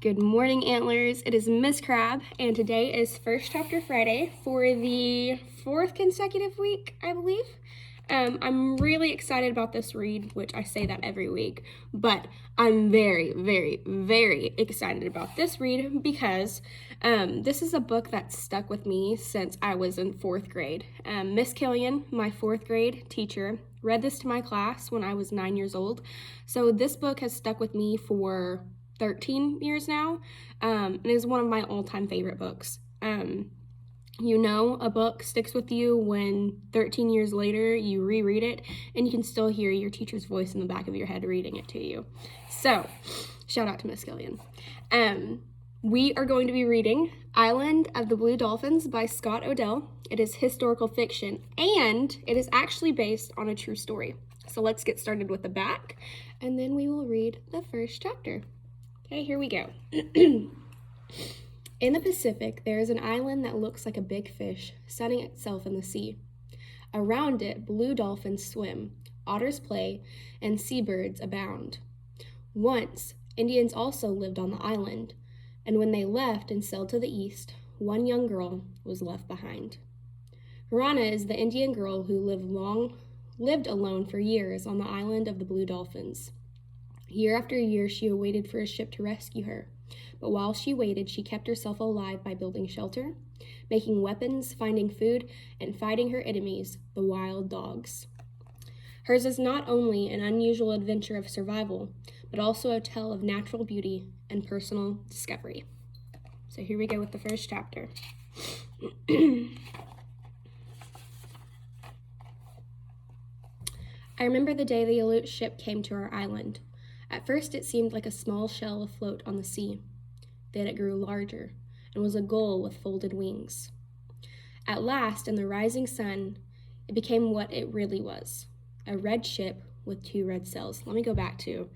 Good morning, Antlers. It is Miss Crab, and today is First Chapter Friday for the fourth consecutive week, I believe. I'm really excited about this read, which I say that every week, but I'm very, very, very excited about this read because this is a book that stuck with me since I was in fourth grade. Miss Killian, my fourth grade teacher, read this to my class when I was 9 years old, so this book has stuck with me for 13 years now, and is one of my all-time favorite books. A book sticks with you when 13 years later you reread it and you can still hear your teacher's voice in the back of your head reading it to you. So, shout out to Miss Gillian. We are going to be reading Island of the Blue Dolphins by Scott Odell. It is historical fiction, and it is actually based on a true story. So let's get started with the back, and then we will read the first chapter. Okay, here we go. In the Pacific, there is an island that looks like a big fish sunning itself in the sea. Around it, blue dolphins swim, otters play, and seabirds abound. Once, Indians also lived on the island, and when they left and sailed to the east, one young girl was left behind. Rana is the Indian girl who lived alone for years on the island of the Blue Dolphins. Year after year, she awaited for a ship to rescue her. But while she waited, she kept herself alive by building shelter, making weapons, finding food, and fighting her enemies, the wild dogs. Hers is not only an unusual adventure of survival, but also a tale of natural beauty and personal discovery. So here we go with the first chapter. I remember the day the Aleut ship came to our island. At first it seemed like a small shell afloat on the sea. Then it grew larger and was a gull with folded wings. At last, in the rising sun, it became what it really was, a red ship with 2 red sails. Let me go back to,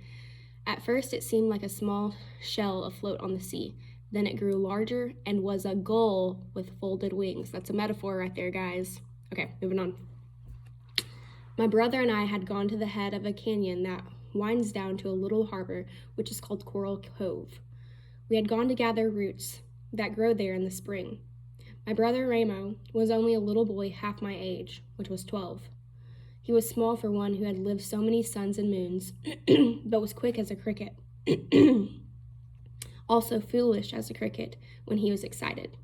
at first it seemed like a small shell afloat on the sea. Then it grew larger and was a gull with folded wings. That's a metaphor right there, guys. Okay, moving on. My brother and I had gone to the head of a canyon that winds down to a little harbor, which is called Coral Cove. We had gone to gather roots that grow there in the spring. My brother Ramo was only a little boy half my age, which was 12. He was small for one who had lived so many suns and moons, but was quick as a cricket. Also foolish as a cricket when he was excited.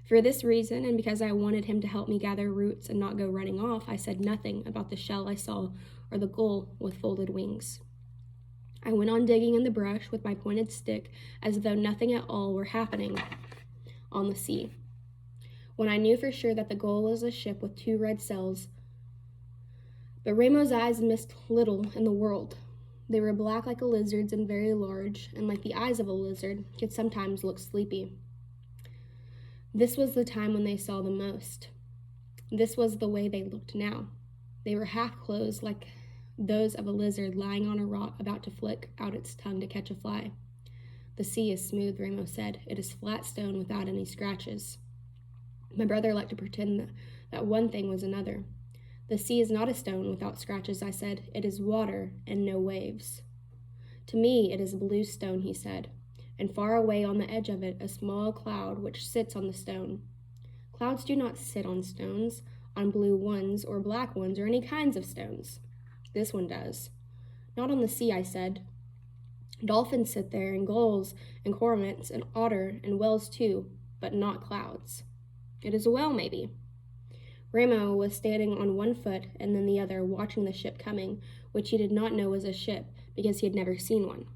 For this reason, and because I wanted him to help me gather roots and not go running off, I said nothing about the shell I saw or the gull with folded wings. I went on digging in the brush with my pointed stick as though nothing at all were happening on the sea. When I knew for sure that the gull was a ship with 2 red sails, but Ramo's eyes missed little in the world. They were black like a lizard's and very large, and like the eyes of a lizard, could sometimes look sleepy. This was the time when they saw the most. This was the way they looked now. They were half closed like those of a lizard lying on a rock about to flick out its tongue to catch a fly. The sea is smooth, Ramo said. It is flat stone without any scratches. My brother liked to pretend that one thing was another. The sea is not a stone without scratches, I said. It is water and no waves. To me, it is blue stone, he said, and far away on the edge of it, a small cloud which sits on the stone. Clouds do not sit on stones, on blue ones or black ones or any kinds of stones. This one does. Not on the sea, I said. Dolphins sit there, and gulls, and cormorants, and otter, and whales too, but not clouds. It is a whale, maybe. Ramo was standing on one foot and then the other, watching the ship coming, which he did not know was a ship because he had never seen one.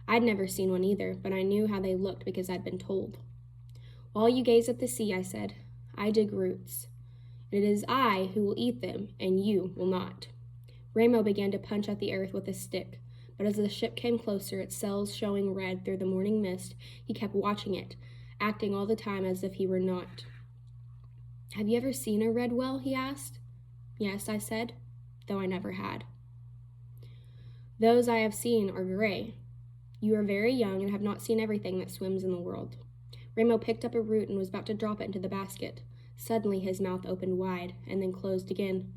I'd never seen one either, but I knew how they looked because I'd been told. While you gaze at the sea, I said, I dig roots. And it is I who will eat them, and you will not. Ramo began to punch at the earth with a stick, but as the ship came closer, its sails showing red through the morning mist, he kept watching it, acting all the time as if he were not. Have you ever seen a red whale? He asked. Yes, I said, though I never had. Those I have seen are gray. You are very young and have not seen everything that swims in the world. Ramo picked up a root and was about to drop it into the basket. Suddenly his mouth opened wide and then closed again.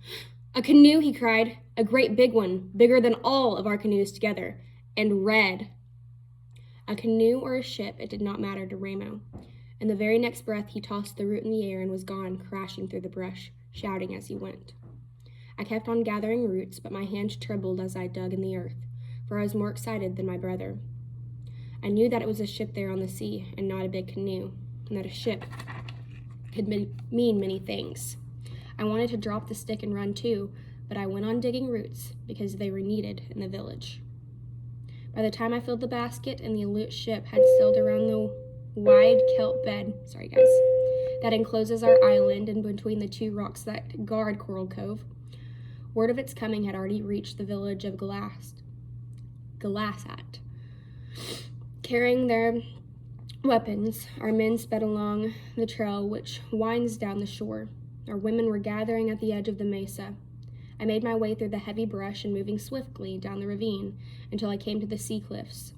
A canoe, he cried, a great big one, bigger than all of our canoes together, and red. A canoe or a ship, it did not matter to Ramo. In the very next breath, he tossed the root in the air and was gone, crashing through the brush, shouting as he went. I kept on gathering roots, but my hands trembled as I dug in the earth, for I was more excited than my brother. I knew that it was a ship there on the sea, and not a big canoe, and that a ship could mean many things. I wanted to drop the stick and run too, but I went on digging roots because they were needed in the village. By the time I filled the basket and the Aleut ship had sailed around the wide kelp bed, that encloses our island and between the two rocks that guard Coral Cove, word of its coming had already reached the village of Galasat. Carrying their weapons, our men sped along the trail which winds down the shore. Our women were gathering at the edge of the mesa. I made my way through the heavy brush and moving swiftly down the ravine until I came to the sea cliffs.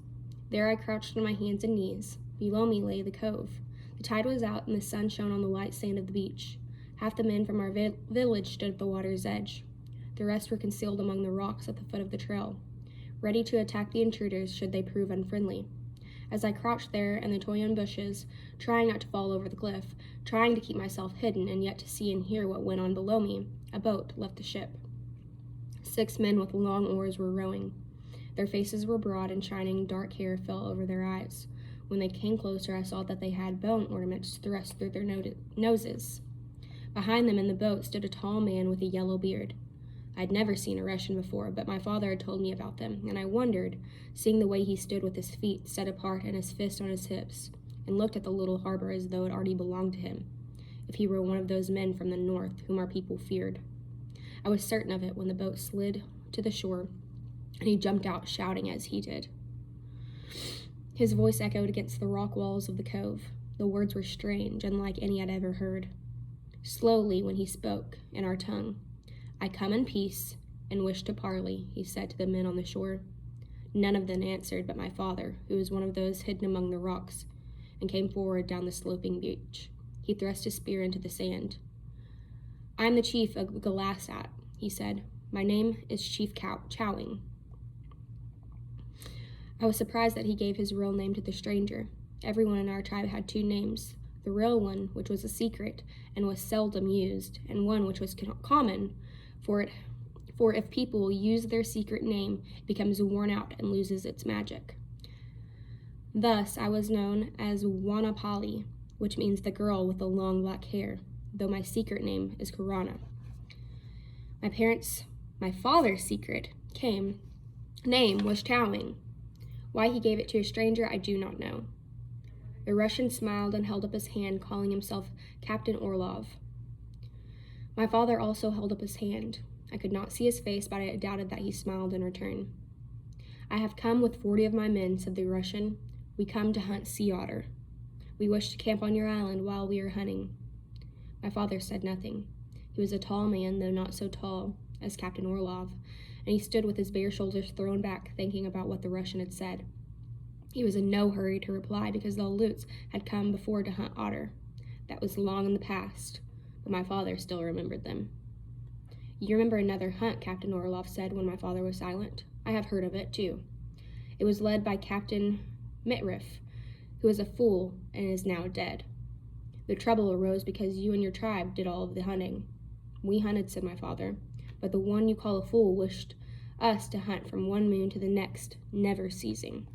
There I crouched on my hands and knees. Below me lay the cove. The tide was out and the sun shone on the white sand of the beach. Half the men from our village stood at the water's edge. The rest were concealed among the rocks at the foot of the trail, ready to attack the intruders should they prove unfriendly. As I crouched there in the toyon bushes, trying not to fall over the cliff, trying to keep myself hidden and yet to see and hear what went on below me, a boat left the ship. 6 men with long oars were rowing. Their faces were broad and shining, dark hair fell over their eyes. When they came closer, I saw that they had bone ornaments thrust through their noses. Behind them in the boat stood a tall man with a yellow beard. I'd never seen a Russian before, but my father had told me about them, and I wondered, seeing the way he stood with his feet set apart and his fist on his hips, and looked at the little harbor as though it already belonged to him, if he were one of those men from the north whom our people feared. I was certain of it when the boat slid to the shore, and he jumped out shouting as he did. His voice echoed against the rock walls of the cove. The words were strange, unlike any I'd ever heard. Slowly, when he spoke, in our tongue, "I come in peace, and wish to parley," he said to the men on the shore. None of them answered but my father, who was one of those hidden among the rocks, and came forward down the sloping beach. He thrust his spear into the sand. "I am the chief of Galasat," he said. "My name is Chief Chowing." I was surprised that he gave his real name to the stranger. Everyone in our tribe had 2 names, the real one, which was a secret and was seldom used, and one which was common, for if people use their secret name, it becomes worn out and loses its magic. Thus, I was known as Wanapali, which means the girl with the long black hair, though my secret name is Korana. My father's secret name was Chowing. Why he gave it to a stranger, I do not know. The Russian smiled and held up his hand, calling himself Captain Orlov. My father also held up his hand. I could not see his face, but I doubted that he smiled in return. "I have come with 40 of my men," said the Russian. "We come to hunt sea otter. We wish to camp on your island while we are hunting." My father said nothing. He was a tall man, though not so tall as Captain Orlov, and he stood with his bare shoulders thrown back, thinking about what the Russian had said. He was in no hurry to reply because the Aleuts had come before to hunt otter. That was long in the past, but my father still remembered them. "You remember another hunt," Captain Orlov said when my father was silent. "I have heard of it, too. It was led by Captain Mitrif, who was a fool and is now dead. The trouble arose because you and your tribe did all of the hunting." "We hunted," said my father, "but the one you call a fool wished us to hunt from one moon to the next, never ceasing."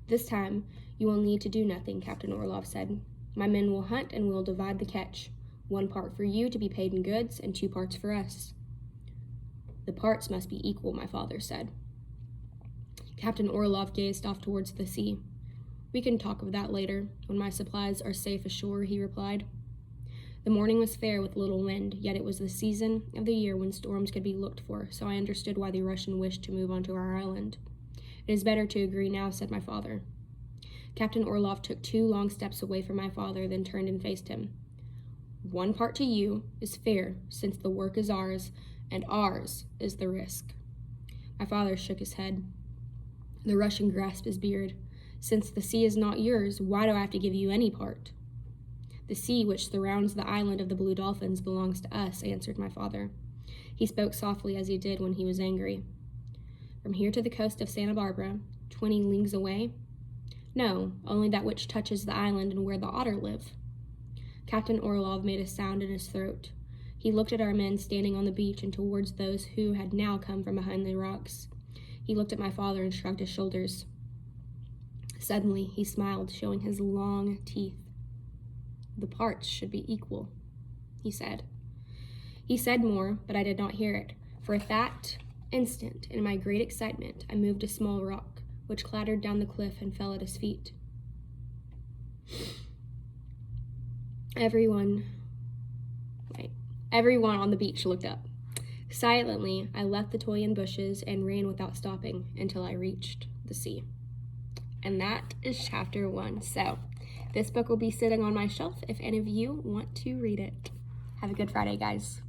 "This time you will need to do nothing," Captain Orlov said. "My men will hunt and we will divide the catch. 1 part for you to be paid in goods and 2 parts for us." "The parts must be equal," my father said. Captain Orlov gazed off towards the sea. "We can talk of that later, when my supplies are safe ashore," he replied. The morning was fair with little wind, yet it was the season of the year when storms could be looked for, so I understood why the Russian wished to move onto our island. "It is better to agree now," said my father. Captain Orlov took 2 long steps away from my father, then turned and faced him. 1 part to you is fair, since the work is ours, and ours is the risk." My father shook his head. The Russian grasped his beard. "Since the sea is not yours, why do I have to give you any part?" "The sea which surrounds the island of the Blue Dolphins belongs to us," answered my father. He spoke softly as he did when he was angry. "From here to the coast of Santa Barbara, 20 leagues away, No, only that which touches the island and where the otter live. Captain Orlov made a sound in his throat. He looked at our men standing on the beach and towards those who had now come from behind the rocks. He looked at my father and shrugged his shoulders. Suddenly, he smiled, showing his long teeth. The parts should be equal, he said. He said more, but I did not hear it, for at that instant, in my great excitement, I moved a small rock, which clattered down the cliff and fell at his feet. Everyone on the beach looked up. Silently, I left the toy in bushes and ran without stopping until I reached the sea. And that is chapter 1. So this book will be sitting on my shelf if any of you want to read it. Have a good Friday, guys.